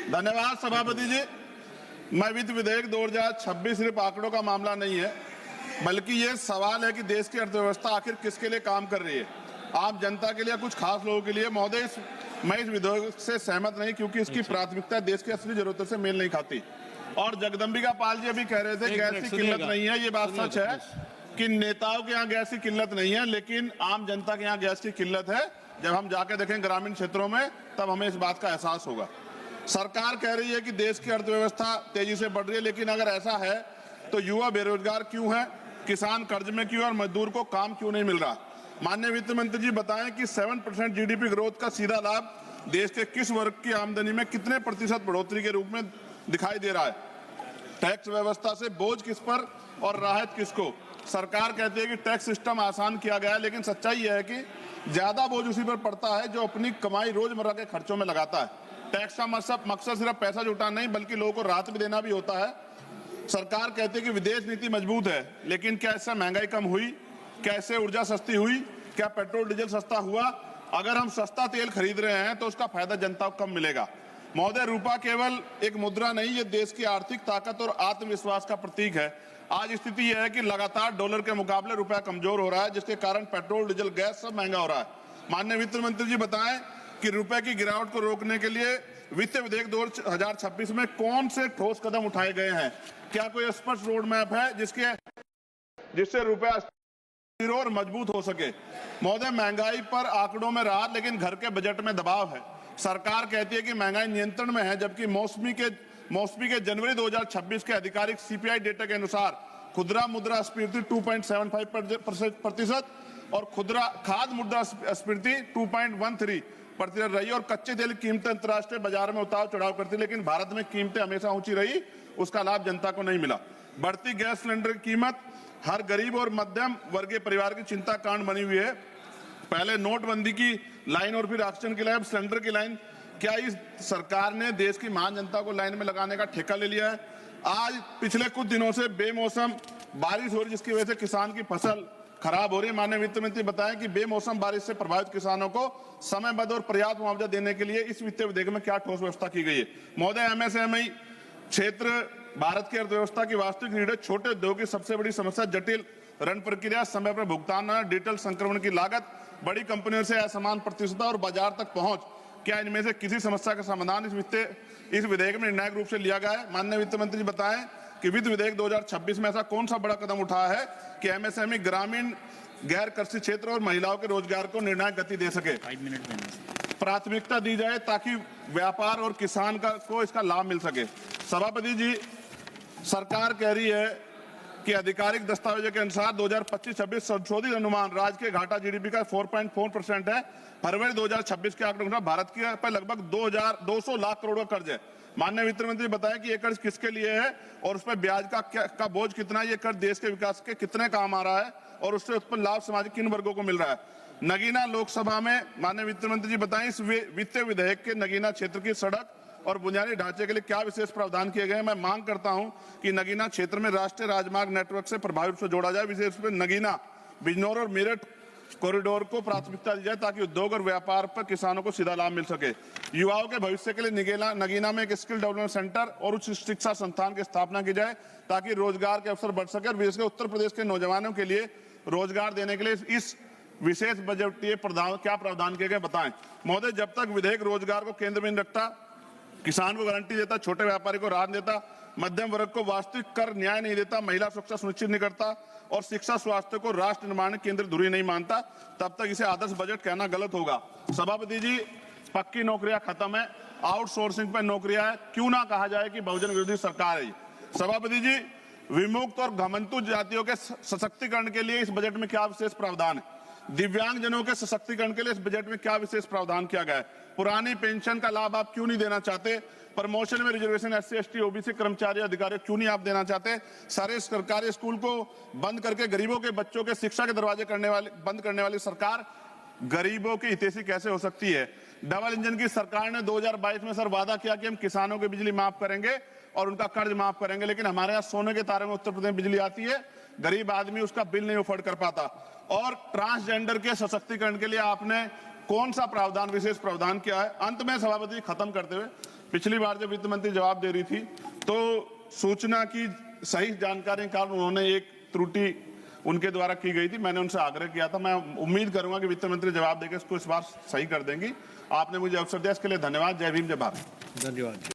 धन्यवाद सभापति जी। मैं वित्त विधेयक 2026 सिर्फ आंकड़ों का मामला नहीं है, बल्कि ये सवाल है कि देश की अर्थव्यवस्था आखिर किसके लिए काम कर रही है, आम जनता के लिए, कुछ खास लोगों के लिए। महोदय, मैं इस विधेयक से सहमत नहीं, क्योंकि इसकी प्राथमिकता देश की असली जरूरतों से मेल नहीं खाती। और जगदम्बिका पाल जी अभी कह रहे थे गैस की किल्लत नहीं है। ये बात सच है कि नेताओं के यहाँ गैस की किल्लत नहीं है, लेकिन आम जनता के यहाँ गैस की किल्लत है। जब हम जाके देखें ग्रामीण क्षेत्रों में, तब हमें इस बात का एहसास होगा। सरकार कह रही है कि देश की अर्थव्यवस्था तेजी से बढ़ रही है, लेकिन अगर ऐसा है तो युवा बेरोजगार क्यों है, किसान कर्ज में क्यों और मजदूर को काम क्यों नहीं मिल रहा। माननीय वित्त मंत्री जी बताएं कि 7% जीडीपी ग्रोथ का सीधा लाभ देश के किस वर्ग की आमदनी में कितने प्रतिशत बढ़ोतरी के रूप में दिखाई दे रहा है। टैक्स व्यवस्था से बोझ किस पर और राहत किसको। सरकार कहती है कि टैक्स सिस्टम आसान किया गया है, लेकिन सच्चाई यह है कि ज्यादा बोझ उसी पर पड़ता है जो अपनी कमाई रोजमर्रा के खर्चों में लगाता है। टैक्स का मकसद सिर्फ पैसा जुटाना नहीं, बल्कि लोगों को राहत भी देना भी होता है। सरकार कहती है कि विदेश नीति मजबूत है, लेकिन क्या इससे महंगाई कम हुई, क्या इससे ऊर्जा सस्ती हुई, क्या पेट्रोल डीजल सस्ता हुआ। अगर हम सस्ता तेल खरीद रहे हैं तो उसका फायदा जनता को कम मिलेगा। महोदय, रूपा केवल एक मुद्रा नहीं, ये देश की आर्थिक ताकत और आत्मविश्वास का प्रतीक है। आज स्थिति यह है कि लगातार डॉलर के मुकाबले रुपया कमजोर हो रहा है, जिसके कारण पेट्रोल डीजल गैस सब महंगा हो रहा है। माननीय वित्त मंत्री जी बताएं कि रुपए की गिरावट को रोकने के लिए वित्त विधेयक 2026 में कौन से ठोस कदम उठाए गए हैं। क्या कोई स्पष्ट रोड मैप है जिससे रुपया स्थिर और मजबूत हो सके। महोदय, महंगाई पर आंकड़ों में राहत, लेकिन घर के बजट में दबाव है। सरकार कहती है कि महंगाई नियंत्रण में है, जबकि मौसमी के जनवरी 2026 के आधिकारिक सीपीआई डेटा के अनुसार खुदरा मुद्रास्फीति 2.75% और खाद्य मुद्रास्फीति 2.13% रही। और कच्चे तेल की कीमतें अंतर्राष्ट्रीय बाजार में उतार चढ़ाव करती, लेकिन भारत में कीमतें हमेशा ऊंची रही, उसका लाभ जनता को नहीं मिला। बढ़ती गैस सिलेंडर की कीमत हर गरीब और मध्यम वर्गीय परिवार की चिंता कांड बनी हुई है। पहले नोटबंदी की लाइन और फिर ऑक्सीजन की लाइन, सिलेंडर की लाइन। क्या इस सरकार ने देश की महान जनता को लाइन में लगाने का ठेका ले लिया है। आज पिछले कुछ दिनों से बेमौसम बारिश हो रही, जिसकी वजह से किसान की फसल खराब हो रही है। माननीय वित्त मंत्री बताएं कि बेमौसम बारिश से प्रभावित किसानों को समयबद्ध और पर्याप्त मुआवजा देने के लिए इस वित्तीय विधेयक में क्या ठोस व्यवस्था की गई है। महोदय, एमएसएमई क्षेत्र भारत की अर्थव्यवस्था की वास्तविक रीढ़ है। छोटे उद्योग की सबसे बड़ी समस्या जटिल ऋण प्रक्रिया, समय पर भुगतान, डिजिटल संक्रमण की लागत, बड़ी कंपनियों से असमान प्रतिस्पर्धा और बाजार तक पहुंच। क्या इनमें से किसी समस्या का समाधान इस विधेयक में निर्णायक रूप से लिया गया है। माननीय वित्त मंत्री जी बताएं कि वित्त विधेयक 2026 में ऐसा कौन सा बड़ा कदम उठाया है कि एमएसएमई, ग्रामीण, गैर कृषि क्षेत्र और महिलाओं के रोजगार को निर्णायक गति दे सके। 5 मिनट में प्राथमिकता दी जाए ताकि व्यापार और किसान को इसका लाभ मिल सके। सभापति जी, सरकार कह रही है कि आधिकारिक दस्तावेजों के अनुसार 2025-26 संशोधित अनुमान राज्य के घाटा जीडीपी का 4.4% है। फरवरी 2026 के आंकड़ों के अनुसार भारत के पर लगभग 200 लाख करोड़ का कर्ज है। माननीय वित्त मंत्री बताएं कि ये कर्ज किसके लिए है और उस पर ब्याज का बोझ कितना है। ये कर्ज देश के विकास के कितने काम आ रहा है और उससे उत्पन्न लाभ समाज किन वर्गों को मिल रहा है। नगीना लोकसभा में माननीय वित्त मंत्री जी बताएं इस वित्तीय विधेयक के नगीना क्षेत्र की सड़क और बुनियादी ढांचे के लिए क्या विशेष प्रावधान किए गए। मैं मांग करता हूं कि नगीना क्षेत्र में राष्ट्रीय राजमार्ग नेटवर्क से प्रभावी रूप से जोड़ा जाए। विशेष रूप से नगीना, बिजनौर और मेरठ कॉरिडोर को प्राथमिकता दी जाए ताकि उद्योग और व्यापार पर किसानों को सीधा लाभ मिल सके। युवाओं के भविष्य के लिए नगीना में एक स्किल डेवलपमेंट सेंटर और उच्च शिक्षा संस्थान की स्थापना की जाए ताकि रोजगार के अवसर बढ़ सके और विशेषकर उत्तर प्रदेश के नौजवानों के लिए रोजगार देने के लिए इस विशेष बजटीय क्या प्रावधान किए गए बताएं। महोदय, जब तक विधेयक रोजगार को केंद्र में रखता, किसान को गारंटी देता, छोटे व्यापारी को राहत देता, मध्यम वर्ग को वास्तविक कर न्याय नहीं देता, महिला सुरक्षा सुनिश्चित नहीं करता और शिक्षा स्वास्थ्य को राष्ट्र निर्माण की केंद्र धुरी नहीं मानता, तब तक इसे आदर्श बजट कहना गलत होगा। सभापति जी, पक्की नौकरियां खत्म है, आउटसोर्सिंग पर नौकरियां है, क्यों ना कहा जाए कि बहुजन विरोधी सरकार है। सभापति जी, विमुक्त और घमंतु जातियों के सशक्तिकरण के लिए इस बजट में क्या विशेष प्रावधान है। दिव्यांगजनों के सशक्तिकरण के लिए इस बजट में क्या विशेष प्रावधान किया गया है। पुरानी पेंशन का लाभ आप क्यों नहीं देना चाहते। प्रमोशन में रिजर्वेशन SC ST OBC कर्मचारी अधिकारी क्यों नहीं आप देना चाहते। सारे सरकारी स्कूल को बंद करके गरीबों के बच्चों के शिक्षा के दरवाजे बंद करने वाली सरकार गरीबों की हितैषी कैसे हो सकती है। डबल इंजन की सरकार ने 2022 में सर वादा किया कि हम किसानों की बिजली माफ करेंगे और उनका कर्ज माफ करेंगे, लेकिन हमारे यहाँ सोने के तारे में उत्तर प्रदेश में बिजली आती है, गरीब आदमी उसका बिल नहीं अफोर्ड कर पाता। और ट्रांसजेंडर के सशक्तिकरण के लिए आपने कौन सा प्रावधान, विशेष प्रावधान किया है। अंत में सभापति खत्म करते हुए पिछली बार जब वित्त मंत्री जवाब दे रही थी तो सूचना की सही जानकारी के कारण उन्होंने एक त्रुटि उनके द्वारा की गई थी। मैंने उनसे आग्रह किया था। मैं उम्मीद करूंगा कि वित्त मंत्री जवाब देकर इसको इस बार सही कर देंगी। आपने मुझे अवसर दिया, इसके लिए धन्यवाद। जय भीम, जय भारत। धन्यवाद।